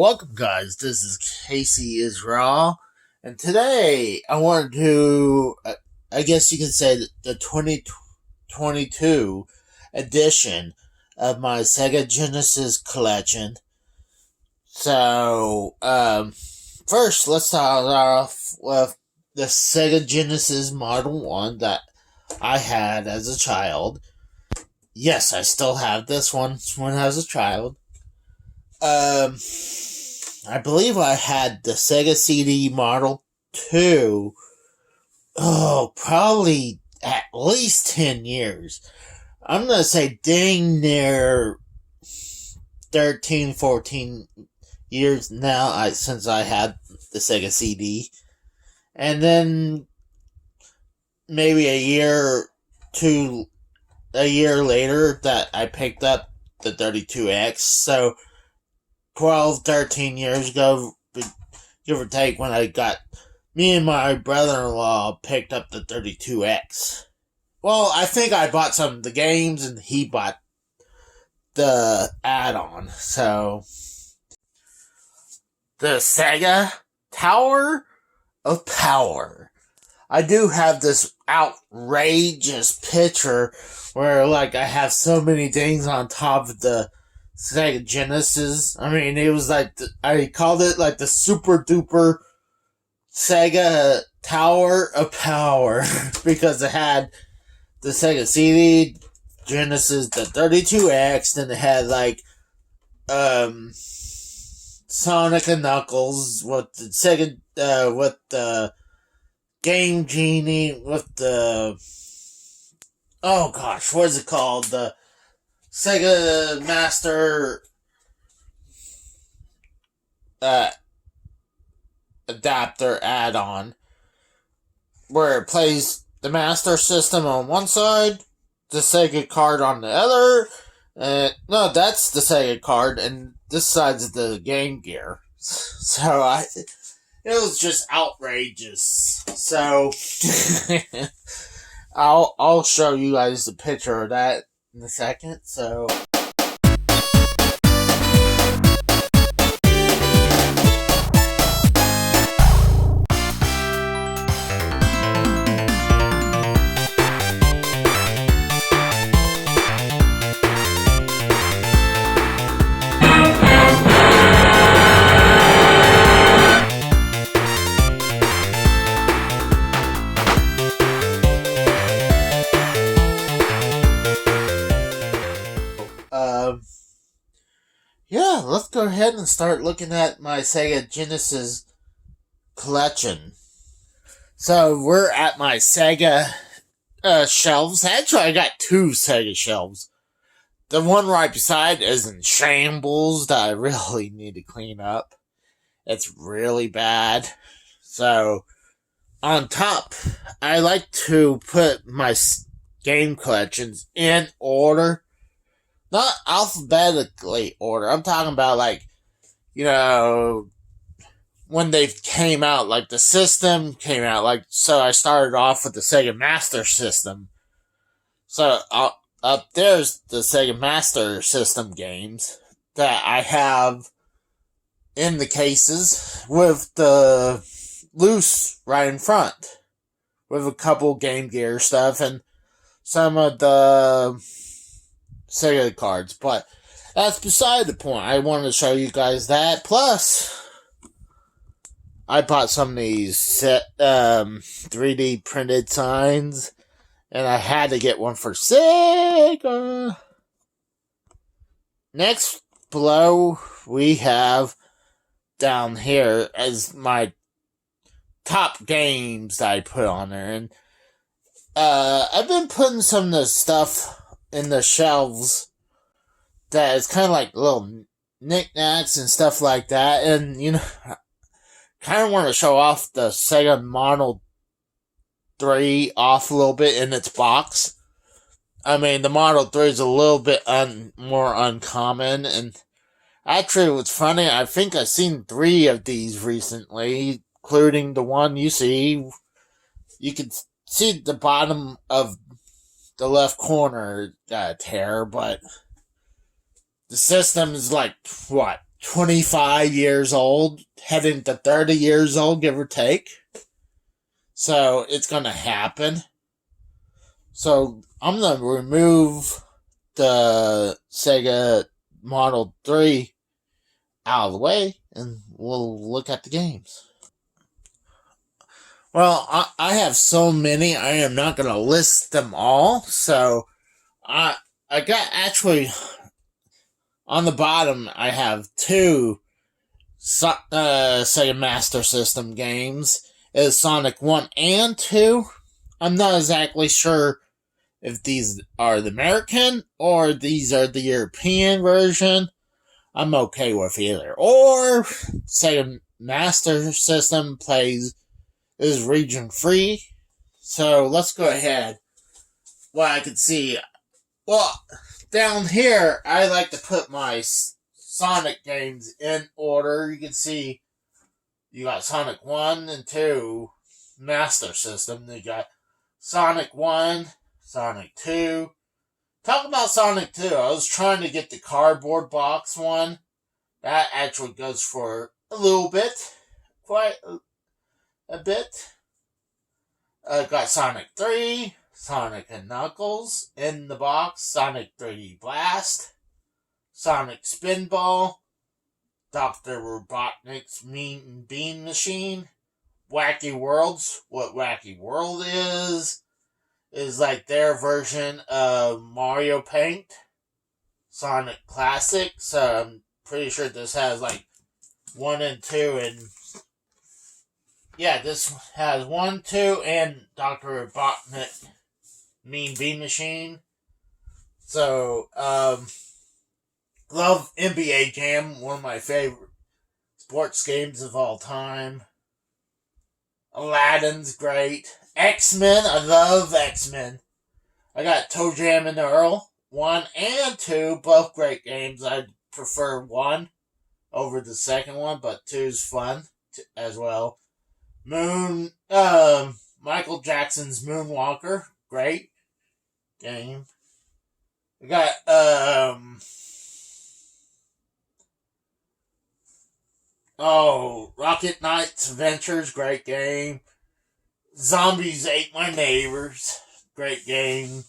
welcome guys, this is Casey Israel, and today I wanted to, I guess you can say the 2022 edition of my Sega Genesis collection. So, first let's start off with the Sega Genesis Model 1 that I had as a child. Yes, I still have this one as a child. I believe I had the Sega CD Model 2, probably at least 10 years. I'm going to say dang near 13, 14 years now since I had the Sega CD. And then maybe a year later that I picked up the 32X. So 12, 13 years ago, give or take, when me and my brother-in-law picked up the 32X. Well, I think I bought some of the games and he bought the add-on. So, the Sega Tower of Power. I do have this outrageous picture where, I have so many things on top of the Sega Genesis. I mean, it was I called it the super duper Sega Tower of Power because it had the Sega CD, Genesis, the 32X, then it had Sonic and Knuckles with the Sega, with the Game Genie, with the, oh gosh, what is it called? The Sega Master adapter add-on, where it plays the Master System on one side, the Sega card on the other. No, that's the Sega card, and this side's the Game Gear. So it was just outrageous. So I'll show you guys the picture of that in a second. So yeah, let's go ahead and start looking at my Sega Genesis collection. So we're at my Sega shelves. Actually, I got two Sega shelves. The one right beside is in shambles that I really need to clean up. It's really bad. So, on top, I like to put my game collections in order. Not alphabetically order. I'm talking about when they came out, the system came out, so I started off with the Sega Master System. So up there's the Sega Master System games that I have in the cases with the loose right in front, with a couple Game Gear stuff and some of the Sega cards, but that's beside the point. I wanted to show you guys that. Plus, I bought some of these 3D printed signs, and I had to get one for Sega. Next below, we have down here as my top games that I put on there, and I've been putting some of the stuff in the shelves that is kind of little knickknacks and stuff like that, and kind of want to show off the Sega Model 3 off a little bit in its box. I mean, the Model 3 is a little bit more uncommon, and actually what's funny, I think I've seen 3 of these recently, including the one you see. You can see the bottom of the left corner got a tear, but the system is 25 years old, heading to 30 years old, give or take. So it's going to happen. So I'm going to remove the Sega Model 3 out of the way, and we'll look at the games. Well, I have so many, I am not going to list them all. So I got actually on the bottom, I have two Sega Master System games. Is Sonic 1 and 2. I'm not exactly sure if these are the American or these are the European version. I'm okay with either. Or Sega Master System is region free. So let's go ahead. What I can see. Well, down here, I like to put my Sonic games in order. You can see you got Sonic 1 and 2 Master System. You got Sonic 1, Sonic 2. Talk about Sonic 2. I was trying to get the cardboard box one. That actually goes for a little bit. Quite a bit. Got Sonic 3, Sonic and Knuckles in the box, Sonic 3D Blast, Sonic Spinball, Dr. Robotnik's Mean Bean Machine, Wacky Worlds. What Wacky World is like their version of Mario Paint, Sonic Classic. So I'm pretty sure this has like 1 and 2 and yeah, this has 1, 2, and Dr. Robotnik Mean Bean Machine. So, love NBA Jam, one of my favorite sports games of all time. Aladdin's great. X-Men, I love X-Men. I got Toe Jam and Earl, 1 and 2, both great games. I prefer 1 over the second one, but 2's fun as well. Michael Jackson's Moonwalker, great game. We got, Rocket Knight's Adventures, great game. Zombies Ate My Neighbors, great game.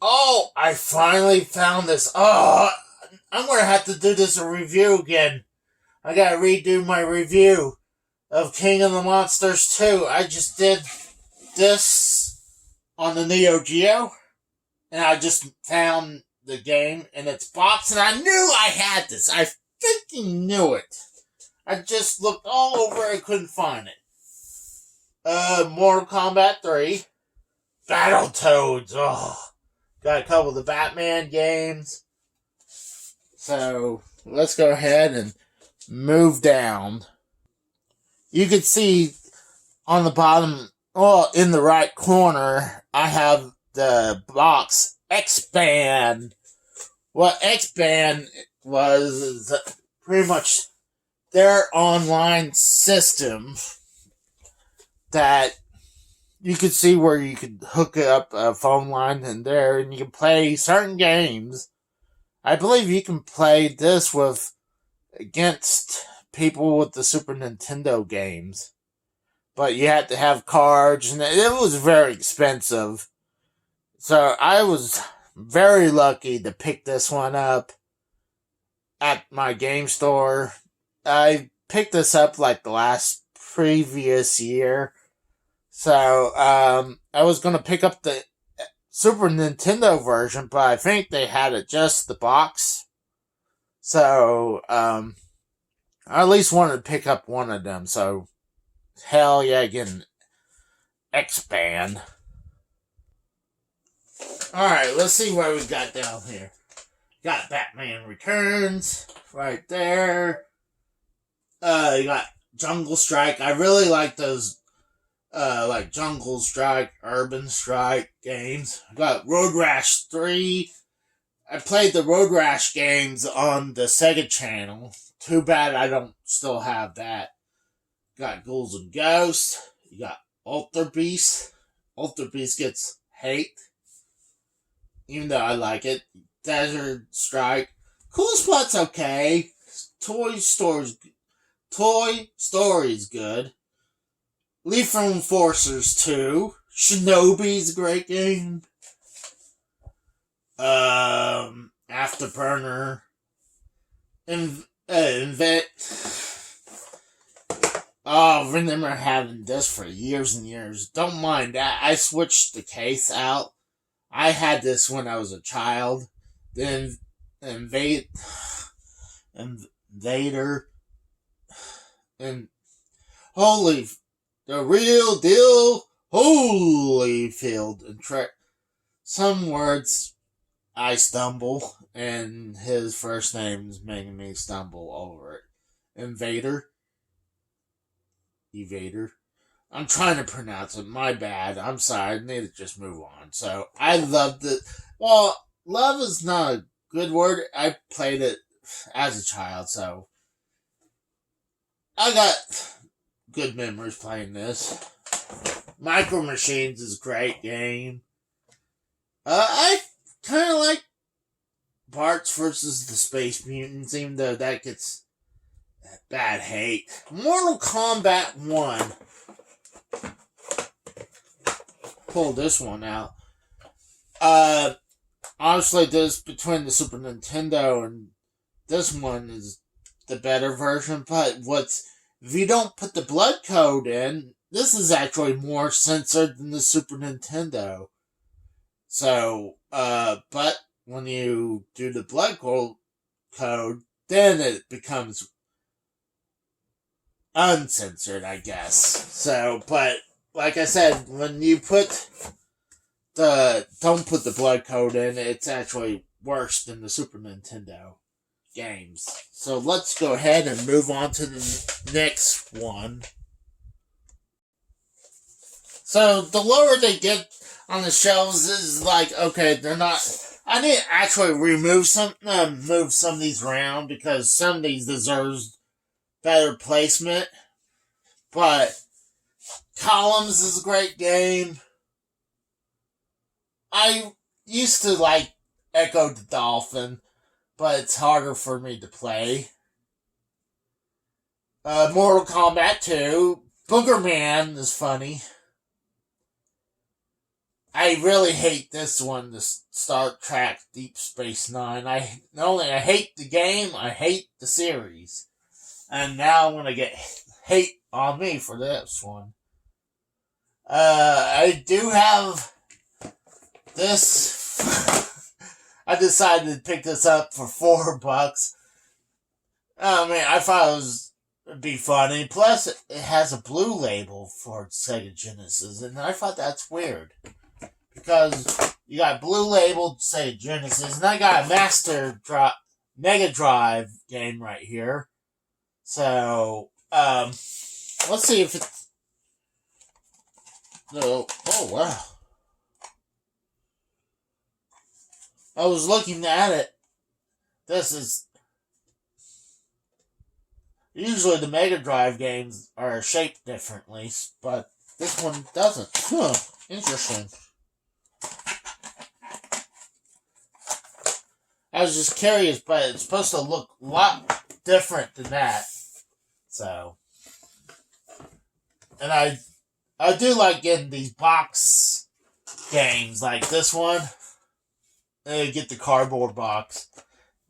Oh, I finally found this. Oh, I'm going to have to do this a review again. I gotta redo my review of King of the Monsters 2. I just did this on the Neo Geo, and I just found the game in its box, and I knew I had this. I freaking knew it. I just looked all over and couldn't find it. Mortal Kombat 3. Battletoads. Oh, got a couple of the Batman games. So, let's go ahead and move down. You can see on the bottom, in the right corner, I have the box X-Band. What X-Band was is pretty much their online system that you could see where you could hook up a phone line in there and you can play certain games. I believe you can play this against people with the Super Nintendo games. But you had to have cards, and it was very expensive. So I was very lucky to pick this one up at my game store. I picked this up like the last previous year. So I was going to pick up the Super Nintendo version, but I think they had it just the box. So, I at least wanted to pick up one of them, so hell yeah, again, X-Band. Alright, let's see what we got down here. Got Batman Returns, right there. You got Jungle Strike. I really like those, like Jungle Strike, Urban Strike games. I got Road Rash 3. I played the Road Rash games on the Sega channel. Too bad I don't still have that. Got Ghouls and Ghosts. You got Ultra Beast. Ultra Beast gets hate, even though I like it. Desert Strike. Cool Spot's okay. Toy Story's good. Lethal Enforcers 2. Shinobi's a great game. Afterburner. Invent. Oh, I remember having this for years and years. Don't mind that. I switched the case out. I had this when I was a child. Then Invader. And the real deal, Holyfield. And some words I stumble, and his first name's making me stumble over it. Evader. I'm trying to pronounce it. My bad. I'm sorry. I need to just move on. So, I loved it. Well, love is not a good word. I played it as a child, so I got good memories playing this. Micro Machines is a great game. I kind of like Bart's versus the Space Mutants, even though that gets bad hate. Mortal Kombat 1. Pull this one out. Honestly, this between the Super Nintendo and this one is the better version, but if you don't put the blood code in, this is actually more censored than the Super Nintendo. So, but when you do the blood code, then it becomes uncensored, I guess. So, but like I said, when you don't put the blood code in, it's actually worse than the Super Nintendo games. So let's go ahead and move on to the next one. So the lower they get on the shelves is like, okay, they're not. I need to actually move some of these around because some of these deserves better placement. But Columns is a great game. I used to like Echo the Dolphin, but it's harder for me to play. Mortal Kombat 2. Booger Man is funny. I really hate this one, the Star Trek Deep Space Nine. I hate the game, I hate the series. And now I'm gonna get hate on me for this one. I do have this. I decided to pick this up for $4. I mean, I thought it'd be funny. Plus, it has a blue label for Sega Genesis, and I thought that's weird. Because you got blue labeled Sega Genesis, and I got a Mega Drive game right here. So, let's see if it's... Oh, wow. I was looking at it. This is... Usually the Mega Drive games are shaped differently, but this one doesn't. Interesting. I was just curious, but it's supposed to look a lot different than that. So, and I do like getting these box games like this one. Get the cardboard box.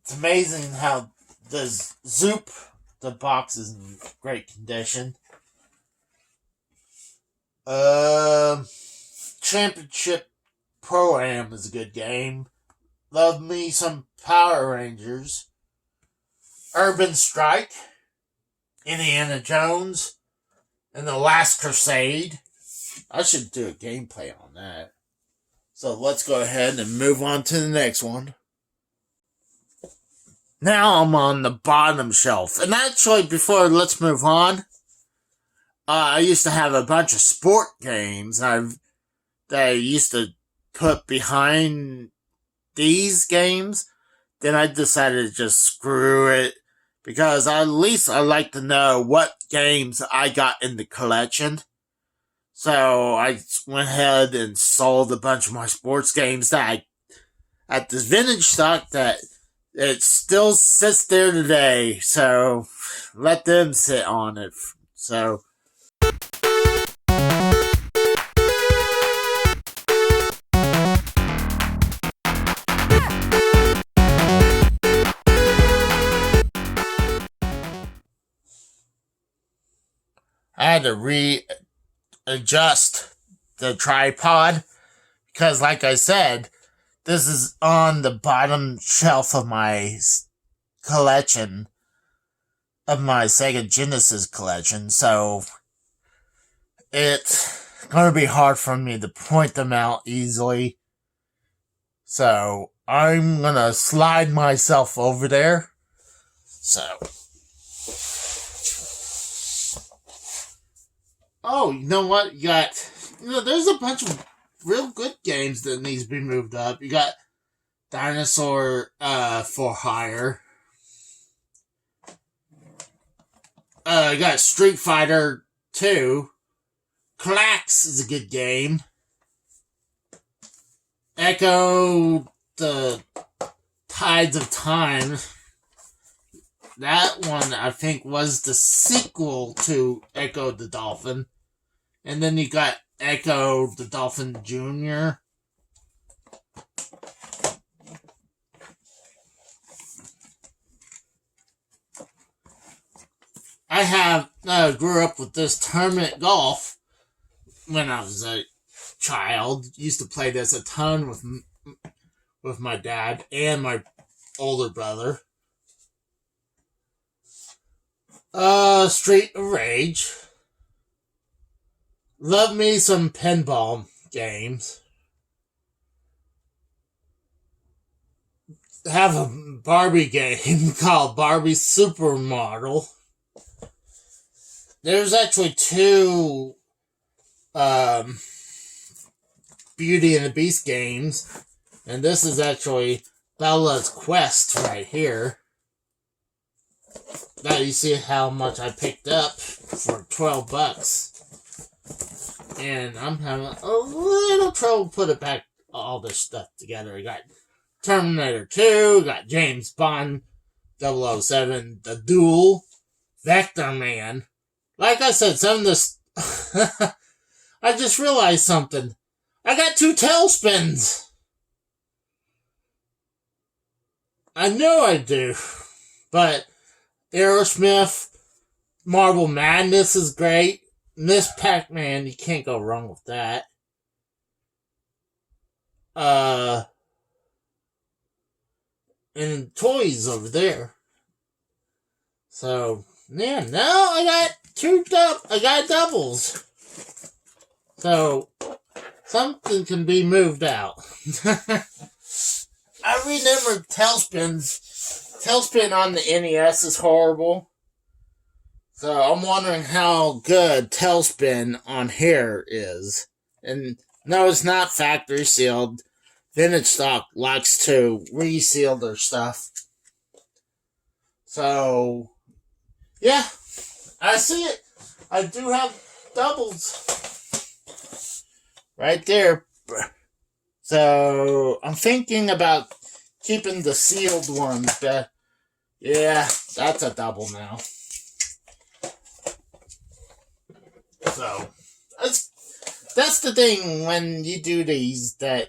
It's amazing how the box is in great condition. Championship Pro-Am is a good game. Love me some Power Rangers. Urban Strike. Indiana Jones. And The Last Crusade. I should do a gameplay on that. So let's go ahead and move on to the next one. Now I'm on the bottom shelf. And actually, let's move on. I used to have a bunch of sport games that I used to put behind these games. Then I decided to just screw it. Because at least I like to know what games I got in the collection. So I went ahead and sold a bunch of my sports games at this vintage stock that it still sits there today, so let them sit on it. So I had to readjust the tripod because, like I said, this is on the bottom shelf of my collection, of my Sega Genesis collection, so it's going to be hard for me to point them out easily. So I'm going to slide myself over there. So. Oh, you know what? There's a bunch of real good games that needs to be moved up. You got Dinosaur for Hire. You got Street Fighter 2. Clax is a good game. Echo the Tides of Time. That one, I think, was the sequel to Echo the Dolphin. And then you got Echo the Dolphin Jr. I grew up with this tournament golf when I was a child. Used to play this a ton with my dad and my older brother. Street of Rage. Love me some pinball games. Have a Barbie game called Barbie Supermodel. There's actually two Beauty and the Beast games, and this is actually Bella's Quest right here. Now you see how much I picked up for $12. And I'm having a little trouble putting back all this stuff together. I got Terminator 2, got James Bond 007, The Duel, Vector Man. Like I said, some of this... I just realized something. I got 2 Tailspins. I know I do. But Aerosmith, Marble Madness is great. Miss Pac-Man, you can't go wrong with that. And toys over there. So, yeah, now I got doubles. So, something can be moved out. I remember Tailspins. Tailspin on the NES is horrible. So I'm wondering how good Tailspin on here is. And no, it's not factory sealed. Vintage Stock likes to reseal their stuff. So, yeah, I see it. I do have doubles. Right there. So, I'm thinking about keeping the sealed ones. But yeah, that's a double now. So, that's the thing when you do these that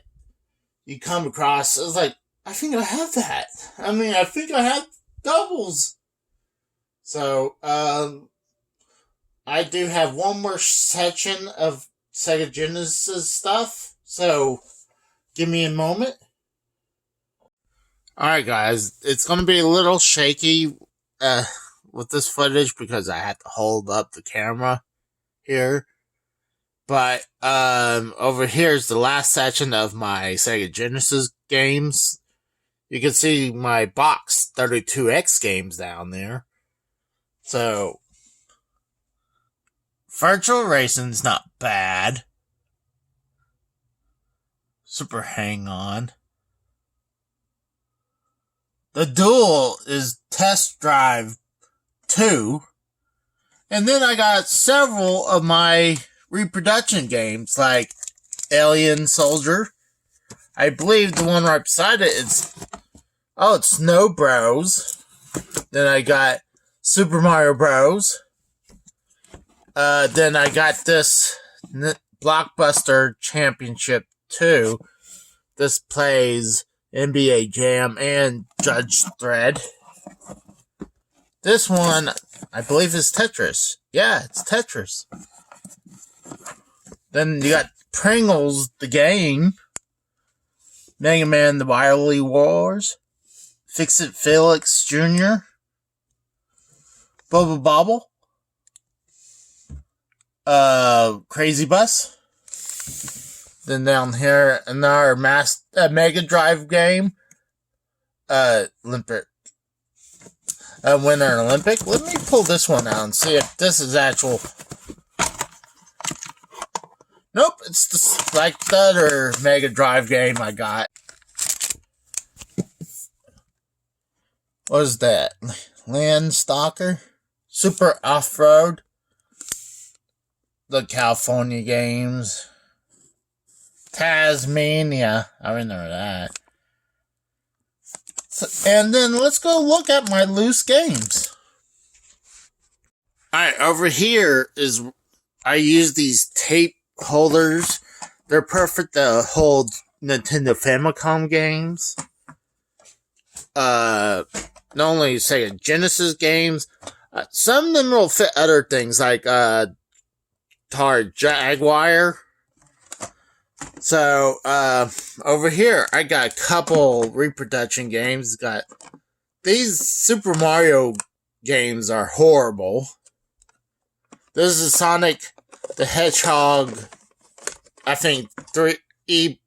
you come across. It's like, I think I have that. I think I have doubles. So, I do have one more section of Sega Genesis stuff. So, give me a moment. Alright guys, it's going to be a little shaky with this footage because I have to hold up the camera here. But over here is the last section of my Sega Genesis games. You can see my box 32X games down there. So, Virtual Racing's not bad. Super Hang On. The Duel is Test Drive 2. And then I got several of my reproduction games, like Alien Soldier. I believe the one right beside it is Oh, it's Snow Bros. Then I got Super Mario Bros. Then I got this Blockbuster Championship 2. This plays NBA Jam and Judge Dredd. This one, I believe, is Tetris. Yeah, it's Tetris. Then you got Pringles, the game. Mega Man, the Wily Wars. Fix-It Felix Jr. Bubble Bobble. Crazy Bus. Then down here, another Mega Drive game. Winter Olympic. Let me pull this one out and see if this is actual. Nope, it's the, like the other Mega Drive game I got. What is that? Landstalker? Super Off-Road? The California games. Tasmania. I remember that. So, and then let's go look at my loose games. Alright, over here is I use these tape holders. They're perfect to hold Nintendo Famicom games. Not only Sega Genesis games, some of them will fit other things like Tar Jaguar. So, over here, I got a couple reproduction games. Got these Super Mario games are horrible. This is Sonic the Hedgehog, I think 3E.exe.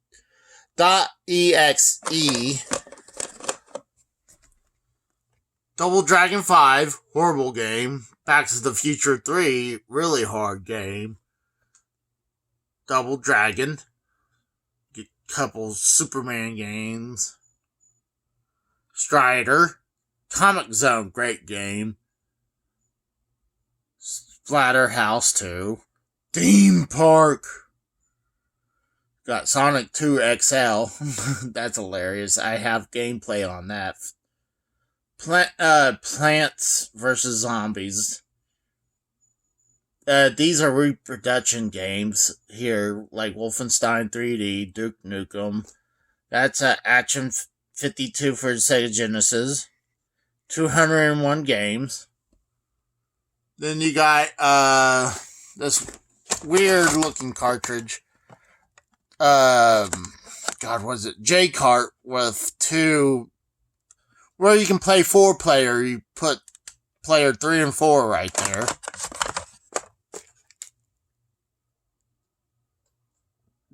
Double Dragon 5, horrible game. Back to the Future 3, really hard game. Double Dragon. Get a couple Superman games. Strider. Comic Zone, great game. Splatterhouse 2. Theme Park. Got Sonic 2 XL. That's hilarious. I have gameplay on that. Plants vs. Zombies. These are reproduction games here, like Wolfenstein 3D, Duke Nukem. That's Action 52 for Sega Genesis. 201 games. Then you got this weird looking cartridge. God, what is it? J-Kart with two. Well, you can play 4-player. You put player 3 and 4 right there.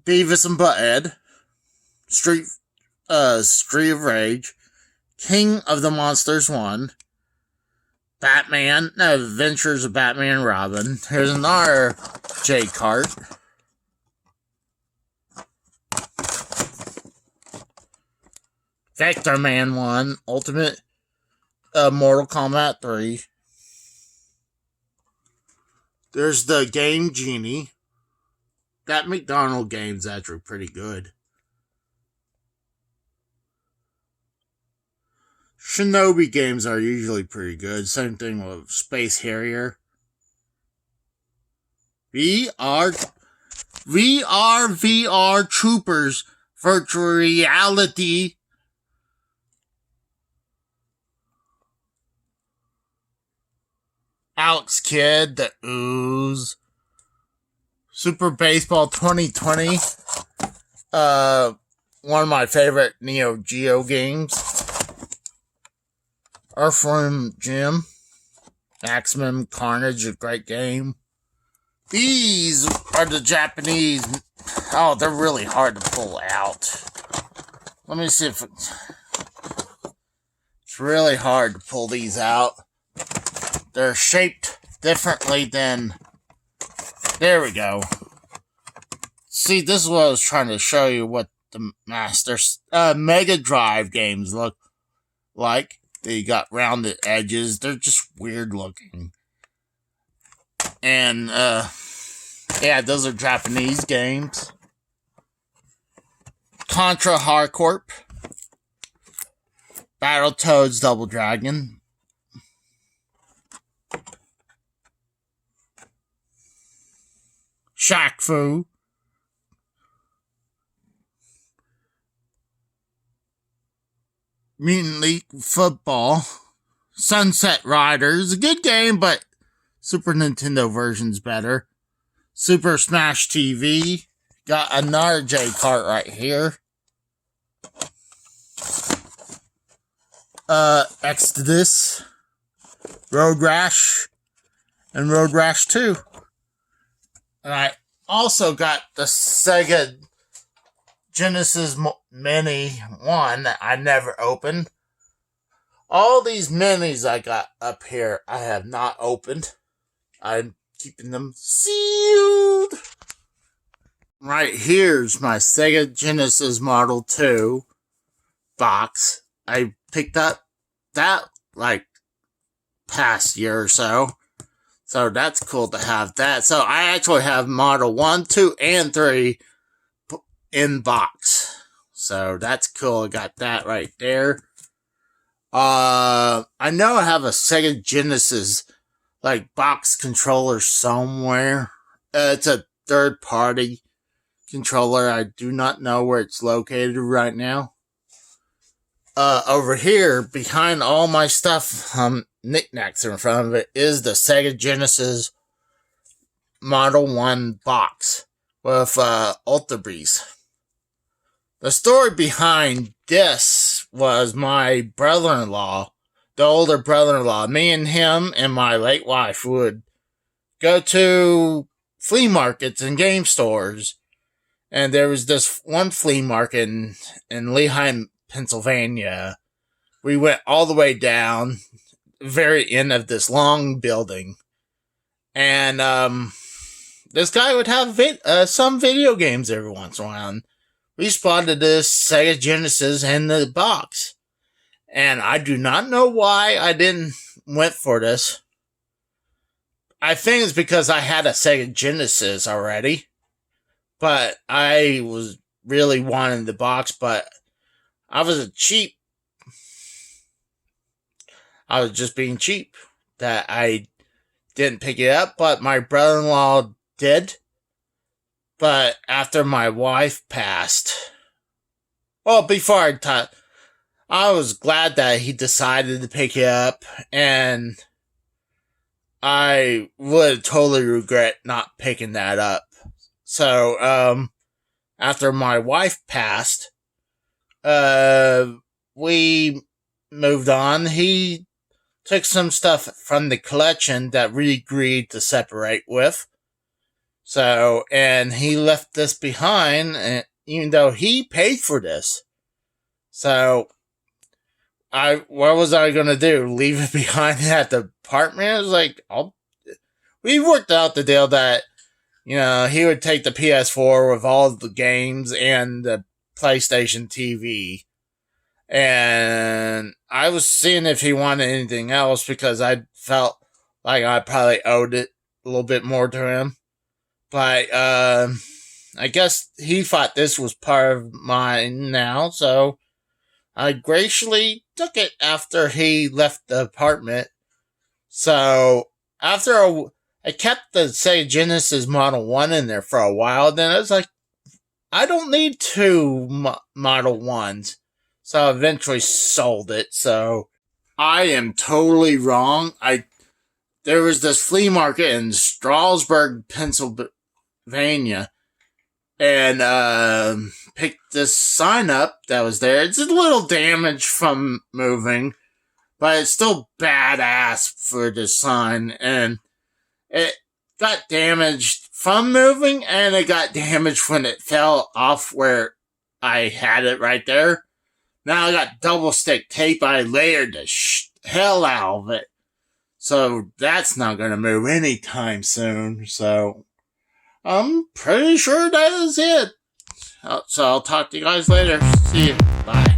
Beavis and Butthead. Street of Rage. King of the Monsters 1. Batman. No, Adventures of Batman and Robin. Here's another J-Kart. Vector Man 1, Ultimate Mortal Kombat 3. There's the Game Genie. That McDonald game's actually pretty good. Shinobi games are usually pretty good. Same thing with Space Harrier. VR Troopers Virtual Reality. Alex Kidd, The Ooze. Super Baseball 2020. One of my favorite Neo Geo games. Earthworm Jim. Maximum Carnage, a great game. These are the Japanese. Oh, they're really hard to pull out. Let me see if it's really hard to pull these out. They're shaped differently than. There we go. See, this is what I was trying to show you what the Mega Drive games look like. They got rounded edges. They're just weird looking. And, yeah, those are Japanese games. Contra Hardcorp. Battletoads Double Dragon, Shaq Fu, Mutant League Football, Sunset Riders, a good game, but Super Nintendo version's better. Super Smash TV, got another J cart right here. Exodus, Road Rash, and Road Rash 2. And I also got the Sega Genesis Mini 1 that I never opened. All these minis I got up here, I have not opened. I'm keeping them sealed. Right here's my Sega Genesis Model 2 box. I picked up that like past year or so. So that's cool to have that. So I actually have Model 1, 2, and 3 in box. So that's cool. I got that right there. I know I have a Sega Genesis like box controller somewhere. It's a third party controller. I do not know where it's located right now. Over here, behind all my stuff, knickknacks in front of it, is the Sega Genesis Model 1 box with Ultra Beast. The story behind this was my brother-in-law, the older brother-in-law. Me and him and my late wife would go to flea markets and game stores. And there was this one flea market in Lehigh, Pennsylvania. We went all the way down, very end of this long building. And this guy would have some video games every once in a while. We spotted this Sega Genesis in the box. And I do not know why I didn't went for this. I think it's because I had a Sega Genesis already. But I was really wanting the box, but I was cheap. I was just being cheap that I didn't pick it up, but my brother-in-law did. But after my wife passed, well, before I was glad that he decided to pick it up, and I would totally regret not picking that up. So, after my wife passed, we moved on. He took some stuff from the collection that we agreed to separate with. So, and he left this behind, and even though he paid for this. So, what was I gonna do? Leave it behind at the apartment? I was like, we worked out the deal that, he would take the PS4 with all the games and the PlayStation TV. And I was seeing if he wanted anything else because I felt like I probably owed it a little bit more to him. But, I guess he thought this was part of mine now, so I graciously took it after he left the apartment. So, I kept the Sega Genesis Model 1 in there for a while, then I was like, I don't need two Model 1s. So I eventually sold it, so I am totally wrong. There was this flea market in Strasburg, Pennsylvania, and picked this sign up that was there. It's a little damaged from moving, but it's still badass for the sign, and it got damaged from moving, and it got damaged when it fell off where I had it right there. Now I got double stick tape. I layered the hell out of it. So that's not going to move anytime soon. So I'm pretty sure that is it. So I'll talk to you guys later. See you. Bye.